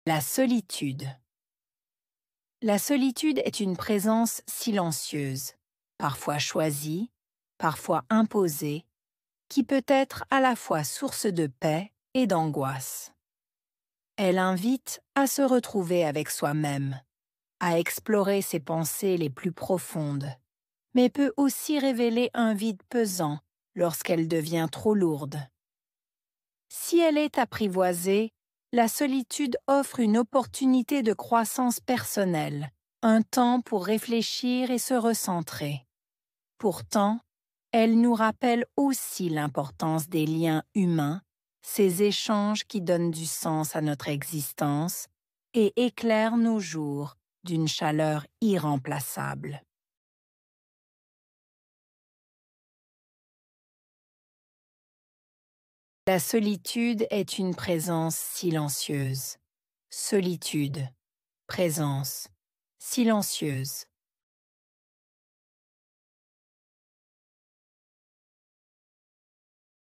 La solitude. La solitude est une présence silencieuse, parfois choisie, parfois imposée, qui peut être à la fois source de paix et d'angoisse. Elle invite à se retrouver avec soi-même, à explorer ses pensées les plus profondes, mais peut aussi révéler un vide pesant lorsqu'elle devient trop lourde. Si elle est apprivoisée, la solitude offre une opportunité de croissance personnelle, un temps pour réfléchir et se recentrer. Pourtant, elle nous rappelle aussi l'importance des liens humains, ces échanges qui donnent du sens à notre existence et éclairent nos jours d'une chaleur irremplaçable. La solitude est une présence silencieuse. Solitude, présence, silencieuse.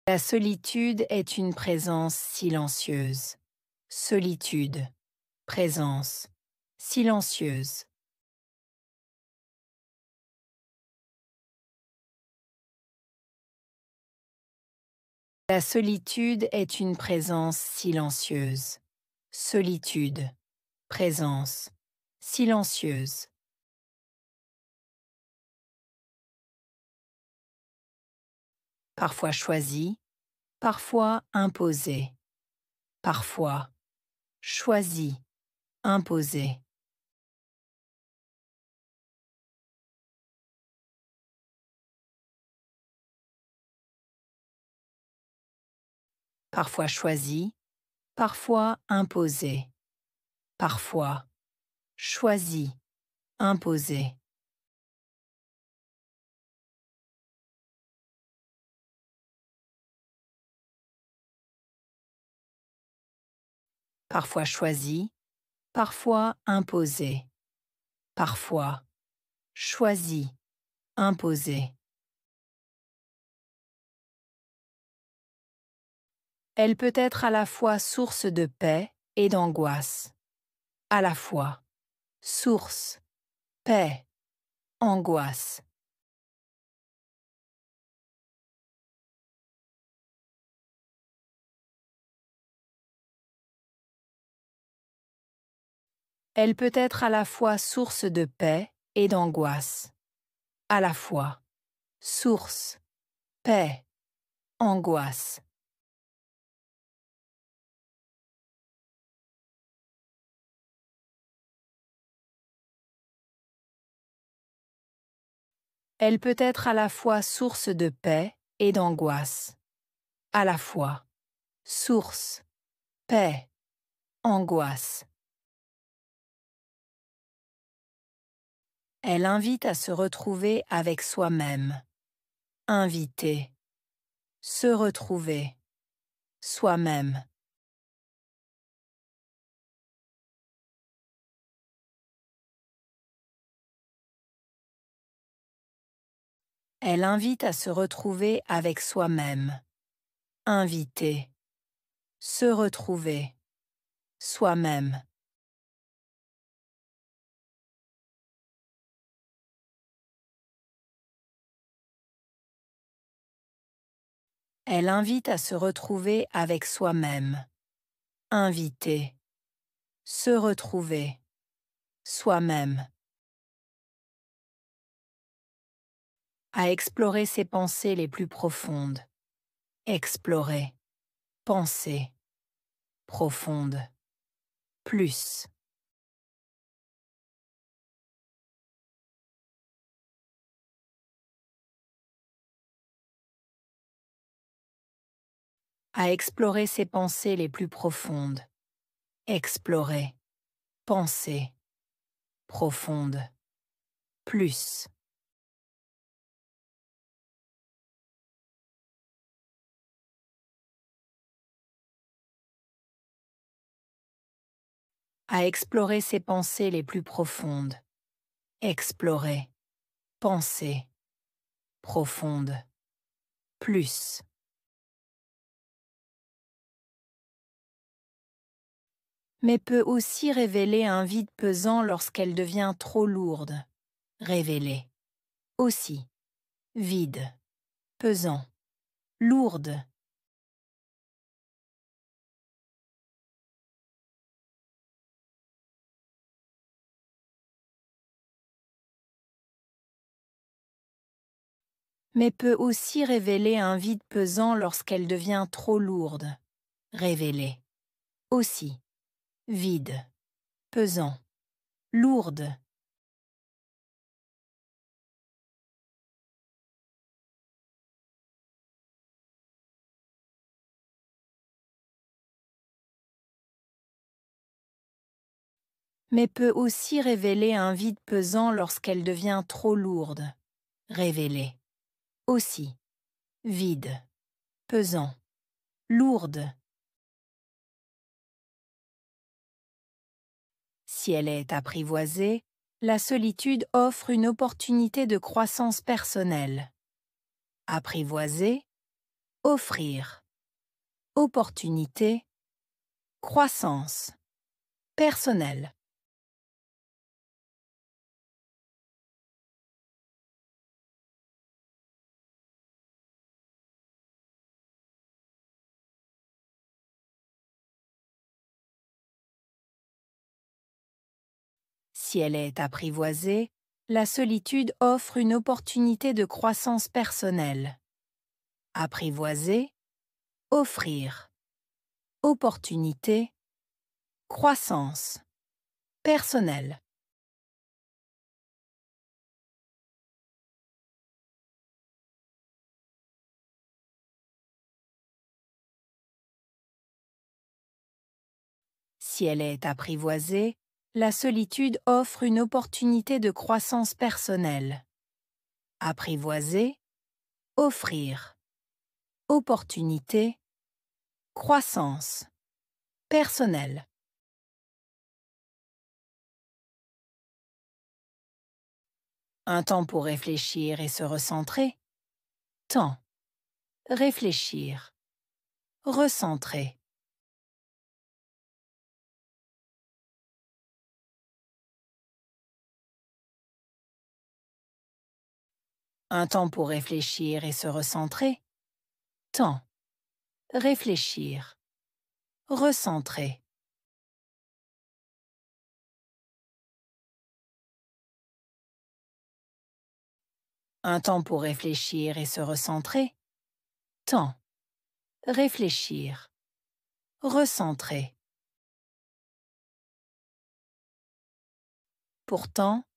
La solitude est une présence silencieuse. Solitude, présence, silencieuse. La solitude est une présence silencieuse. Solitude, présence, silencieuse. Parfois choisie, parfois imposée. Parfois choisie, imposée. Parfois choisie, parfois imposée. Parfois choisie, imposée. Parfois choisie, parfois imposée. Parfois choisie, imposée. Elle peut être à la fois source de paix et d'angoisse. À la fois source, paix, angoisse. Elle peut être à la fois source de paix et d'angoisse. À la fois source, paix, angoisse. Elle peut être à la fois source de paix et d'angoisse. À la fois source, paix, angoisse. Elle invite à se retrouver avec soi-même. Inviter, se retrouver, soi-même. Elle invite à se retrouver avec soi-même. Inviter, se retrouver, soi-même. Elle invite à se retrouver avec soi-même. Inviter, se retrouver, soi-même. À explorer ses pensées les plus profondes. Explorer, penser, profonde, plus. À explorer ses pensées les plus profondes. Explorer, penser, profonde, plus. À explorer ses pensées les plus profondes. Explorer, penser, profonde, plus. mais peut aussi révéler un vide pesant lorsqu'elle devient trop lourde. Révéler. Aussi. Vide. Pesant. Lourde. Mais peut aussi révéler un vide pesant lorsqu'elle devient trop lourde. Révéler. Aussi. Vide. Pesant. Lourde. Mais peut aussi révéler un vide pesant lorsqu'elle devient trop lourde. Révéler. Aussi. Vide. Pesant. Lourde. Si elle est apprivoisée, la solitude offre une opportunité de croissance personnelle. Apprivoiser. Offrir. Opportunité. Croissance. Personnelle. Si elle est apprivoisée, la solitude offre une opportunité de croissance personnelle. Apprivoiser. Offrir. Opportunité. Croissance. Personnelle. Si elle est apprivoisée, la solitude offre une opportunité de croissance personnelle. Apprivoiser. Offrir. Opportunité. Croissance. Personnelle. Un temps pour réfléchir et se recentrer. Temps. Réfléchir. Recentrer. Un temps pour réfléchir et se recentrer. Temps. Réfléchir. Recentrer. Un temps pour réfléchir et se recentrer. Temps. Réfléchir. Recentrer. Pourtant,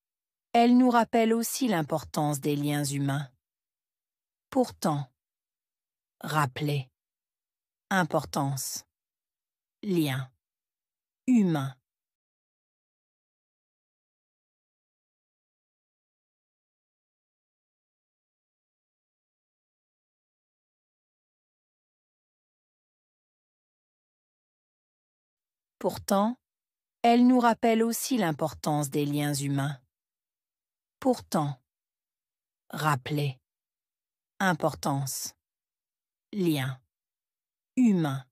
elle nous rappelle aussi l'importance des liens humains. Pourtant. Rappeler. Importance. Lien. Humain. Pourtant, elle nous rappelle aussi l'importance des liens humains. Pourtant. Rappeler. Importance. Lien. Humain.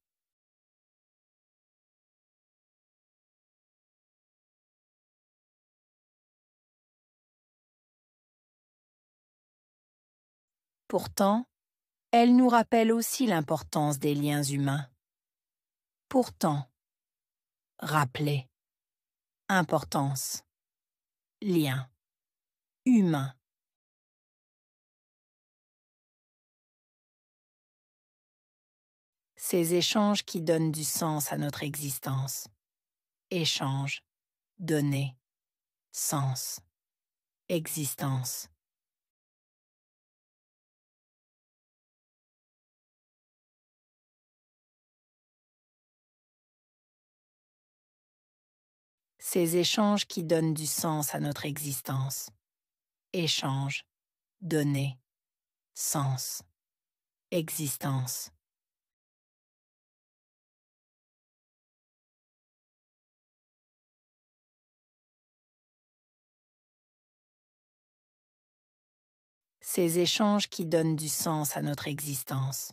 Pourtant, elle nous rappelle aussi l'importance des liens humains. Pourtant. Rappeler. Importance. Lien. Humain. Ces échanges qui donnent du sens à notre existence. Échange. Donner. Sens. Existence. Ces échanges qui donnent du sens à notre existence. Échange. Donner. Sens. Existence. Ces échanges qui donnent du sens à notre existence.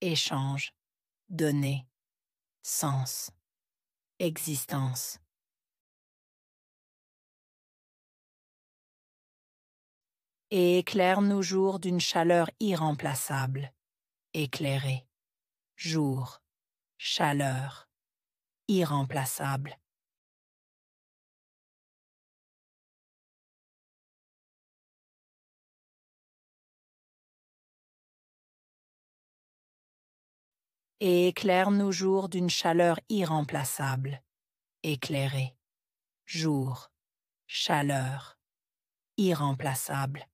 Échange. Donner. Sens. existence. Et éclaire nos jours d'une chaleur irremplaçable. Éclairé. Jour. Chaleur. Irremplaçable. Et éclaire nos jours d'une chaleur irremplaçable. Éclairé. Jour. Chaleur. Irremplaçable.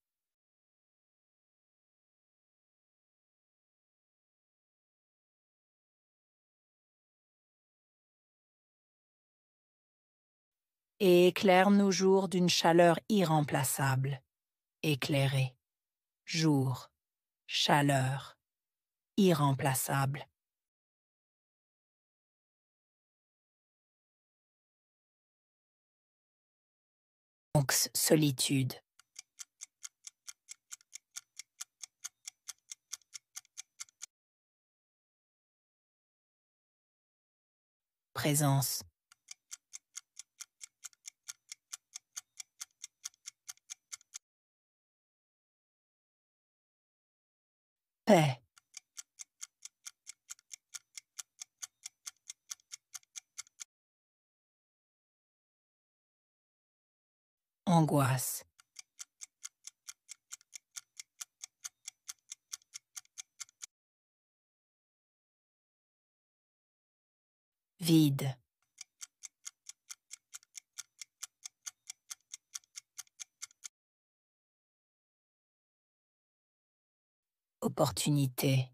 Et éclaire nos jours d'une chaleur irremplaçable. Éclairé. Jour. Chaleur. Irremplaçable. Solitude. Présence. Paix. Angoisse. Vide. Opportunité.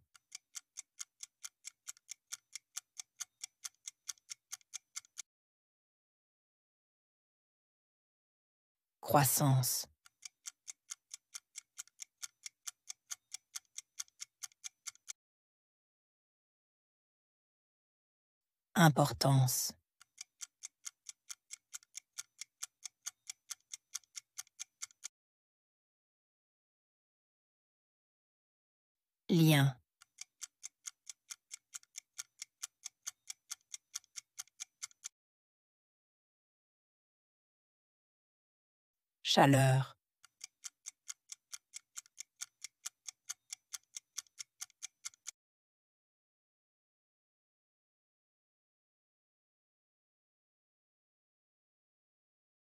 Croissance. Importance. Lien. Chaleur.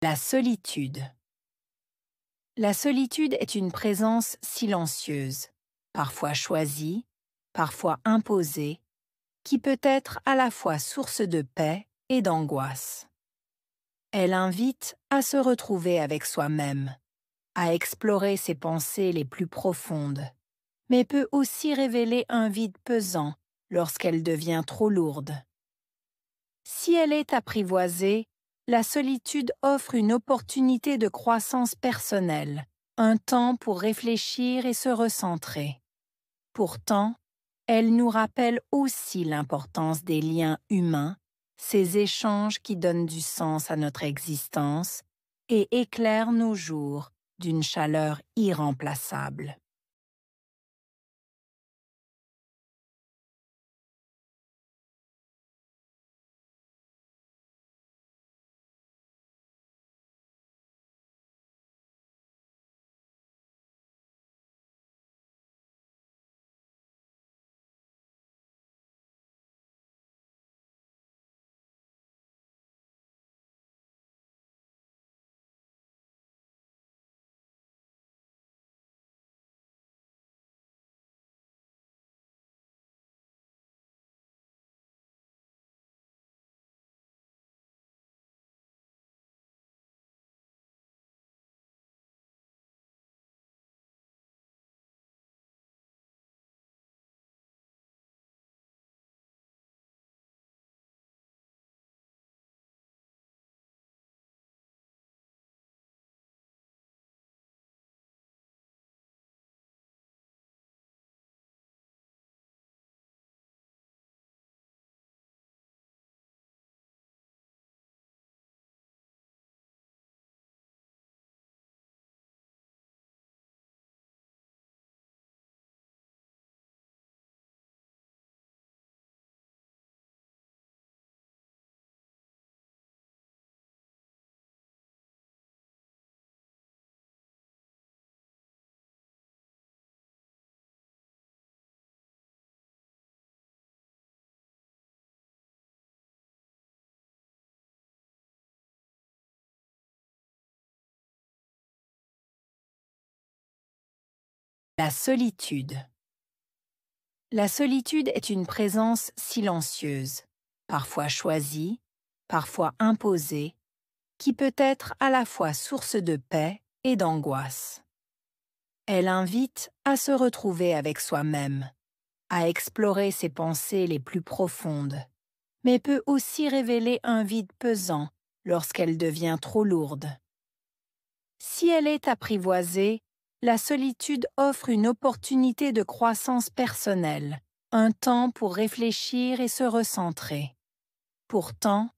La solitude. La solitude est une présence silencieuse, parfois choisie, parfois imposée, qui peut être à la fois source de paix et d'angoisse. Elle invite à se retrouver avec soi-même, à explorer ses pensées les plus profondes, mais peut aussi révéler un vide pesant lorsqu'elle devient trop lourde. Si elle est apprivoisée, la solitude offre une opportunité de croissance personnelle, un temps pour réfléchir et se recentrer. Pourtant, elle nous rappelle aussi l'importance des liens humains, ces échanges qui donnent du sens à notre existence et éclairent nos jours d'une chaleur irremplaçable. La solitude. La solitude est une présence silencieuse, parfois choisie, parfois imposée, qui peut être à la fois source de paix et d'angoisse. Elle invite à se retrouver avec soi-même, à explorer ses pensées les plus profondes, mais peut aussi révéler un vide pesant lorsqu'elle devient trop lourde. Si elle est apprivoisée, la solitude offre une opportunité de croissance personnelle, un temps pour réfléchir et se recentrer. Pourtant,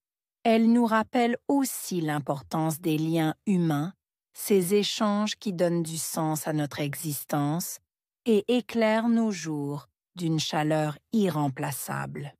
elle nous rappelle aussi l'importance des liens humains, ces échanges qui donnent du sens à notre existence et éclairent nos jours d'une chaleur irremplaçable.